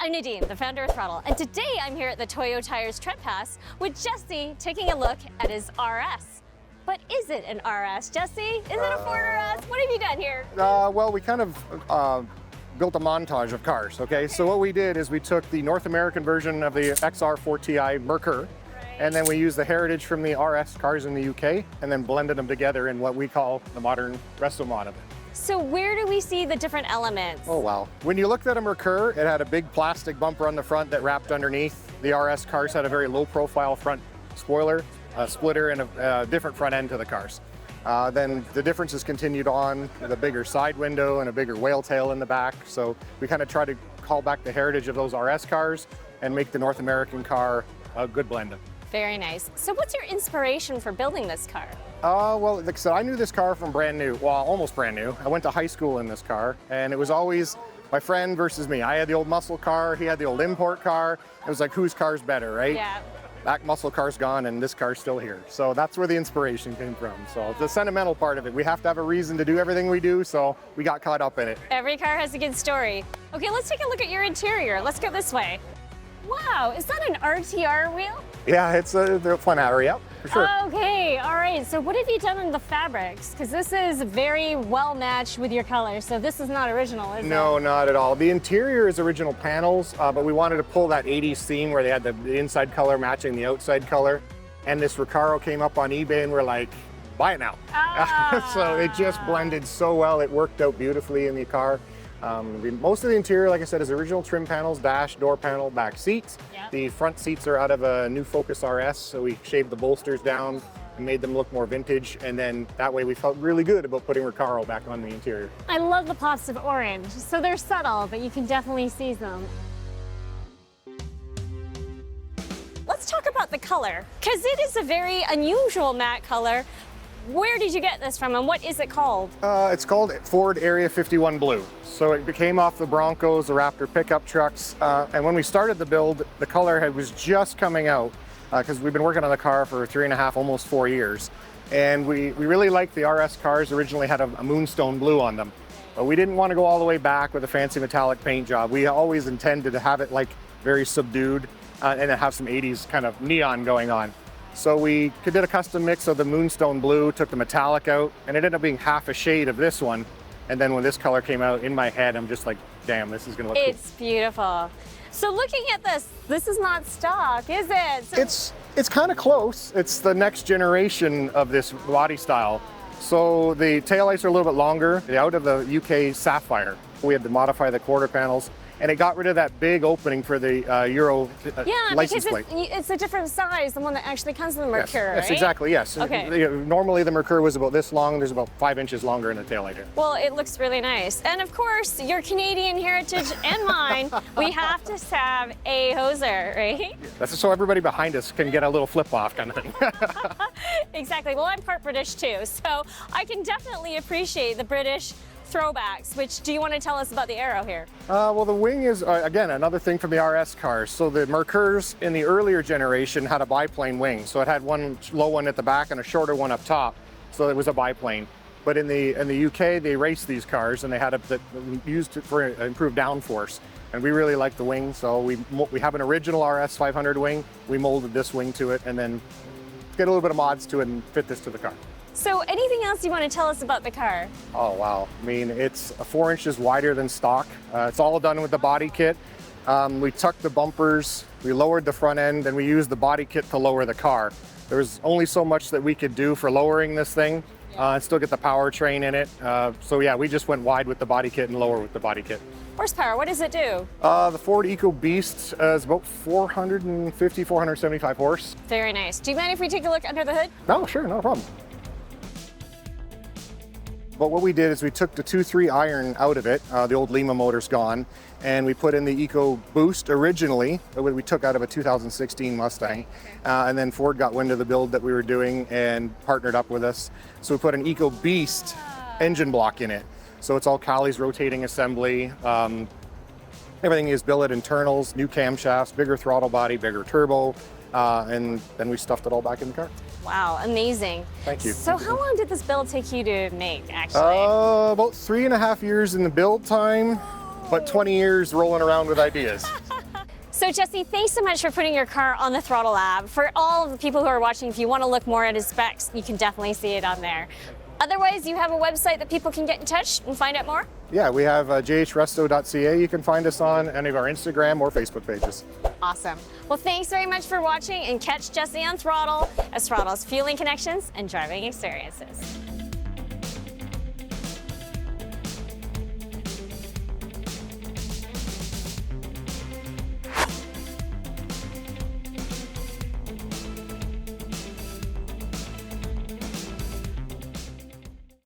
I'm Nadine, the founder of Throdle, and today I'm here at the Toyo Tires Trend Pass with Jesse taking a look at his RS. But is it an RS, Jesse? Is it a Ford RS? What have you done here? Well, we kind of built a montage of cars, okay? So what we did is we took the North American version of the XR4Ti Merkur, and then we used the heritage from the RS cars in the UK, and then blended them together in what we call the modern Resto Mod of it. So where do we see the different elements? Oh, wow. When you looked at a Merkur, it had a big plastic bumper on the front that wrapped underneath. The RS cars had a very low profile front spoiler, a splitter, and a different front end to the cars. Then the differences continued on with a bigger side window and a bigger whale tail in the back. So we kind of try to call back the heritage of those RS cars and make the North American car a good blend. Very nice. So what's your inspiration for building this car? Well, like I said, I knew this car from brand new, well, almost brand new. I went to high school in this car, and it was always my friend versus me. I had the old muscle car, he had the old import car. It was like, whose car's better, right? Yeah. That muscle car's gone and this car's still here. So that's where the inspiration came from. So the sentimental part of it, we have to have a reason to do everything we do, so we got caught up in it. Every car has a good story. Okay, let's take a look at your interior. Let's go this way. Wow, is that an RTR wheel? Yeah, it's a fun area, for sure. Okay, all right. So what have you done in the fabrics? Because this is very well matched with your color. So this is not original, is it? No, not at all. The interior is original panels, but we wanted to pull that 80s theme where they had the inside color matching the outside color. And this Recaro came up on eBay and we're like, buy it now. So it just blended so well. It worked out beautifully in the car. Most of the interior, like I said, is original trim panels, dash, door panel, back seats. Yep. The front seats are out of a new Focus RS, so we shaved the bolsters down and made them look more vintage, and then that way we felt really good about putting Recaro back on the interior. I love the pops of orange. So they're subtle, but you can definitely see them. Let's talk about the color, because it is a very unusual matte color. Where did you get this from and what is it called? It's called Ford Area 51 Blue. So it came off the Broncos, the Raptor pickup trucks, and when we started the build, the color was just coming out because we've been working on the car for 3.5, almost 4 years. And we really liked the RS cars. Originally had a moonstone blue on them, but we didn't want to go all the way back with a fancy metallic paint job. We always intended to have it like very subdued and have some 80s kind of neon going on. So we did a custom mix of the moonstone blue, took the metallic out, and it ended up being half a shade of this one. And then when this color came out in my head, I'm just like, damn, this is gonna look cool. It's beautiful. So looking at this is not stock, is it? So it's kind of close. It's the next generation of this body style. So the taillights are a little bit longer. They're out of the UK Sapphire. We had to modify the quarter panels, and it got rid of that big opening for the Euro license plate. It's a different size, the one that actually comes in the Merkur, yes, right? Exactly, yes. Okay. Normally the Merkur was about this long. There's about 5 inches longer in the taillight here. Well, it looks really nice. And of course, your Canadian heritage and mine, we have to have a hoser, right? That's so everybody behind us can get a little flip off kind of thing. Exactly. Well, I'm part British too, so I can definitely appreciate the British throwbacks. Which, do you want to tell us about the Aero here? Well, the wing is, again, another thing from the RS cars. So the Merkurs in the earlier generation had a biplane wing. So it had one low one at the back and a shorter one up top. So it was a biplane. But in the UK, they raced these cars and they had used it for improved downforce. And we really like the wing. So we have an original RS 500 wing. We molded this wing to it and then get a little bit of mods to it and fit this to the car. So anything else you want to tell us about the car? Oh, wow. I mean, it's 4 inches wider than stock. It's all done with the body kit. We tucked the bumpers, we lowered the front end, and we used the body kit to lower the car. There was only so much that we could do for lowering this thing and still get the powertrain in it. So yeah, we just went wide with the body kit and lower with the body kit. Horsepower, what does it do? The Ford EcoBoost is about 450, 475 horse. Very nice. Do you mind if we take a look under the hood? No, sure, no problem. But what we did is we took the 2.3 iron out of it, the old Lima motor's gone, and we put in the EcoBoost originally, that we took out of a 2016 Mustang. And then Ford got wind of the build that we were doing and partnered up with us. So we put an EcoBeast engine block in it. So it's all Cali's rotating assembly. Everything is billet internals, new camshafts, bigger throttle body, bigger turbo, and then we stuffed it all back in the car. Wow, amazing. Thank you. So how long did this build take you to make, actually? About 3.5 years in the build time, but 20 years rolling around with ideas. So Jesse, thanks so much for putting your car on the Throdle lab. For all of the people who are watching, if you want to look more at his specs, you can definitely see it on there. Otherwise, you have a website that people can get in touch and find out more? Yeah, we have jhresto.ca. You can find us on any of our Instagram or Facebook pages. Awesome. Well, thanks very much for watching, and catch Jesse on Throdle as Throdle's fueling connections and driving experiences.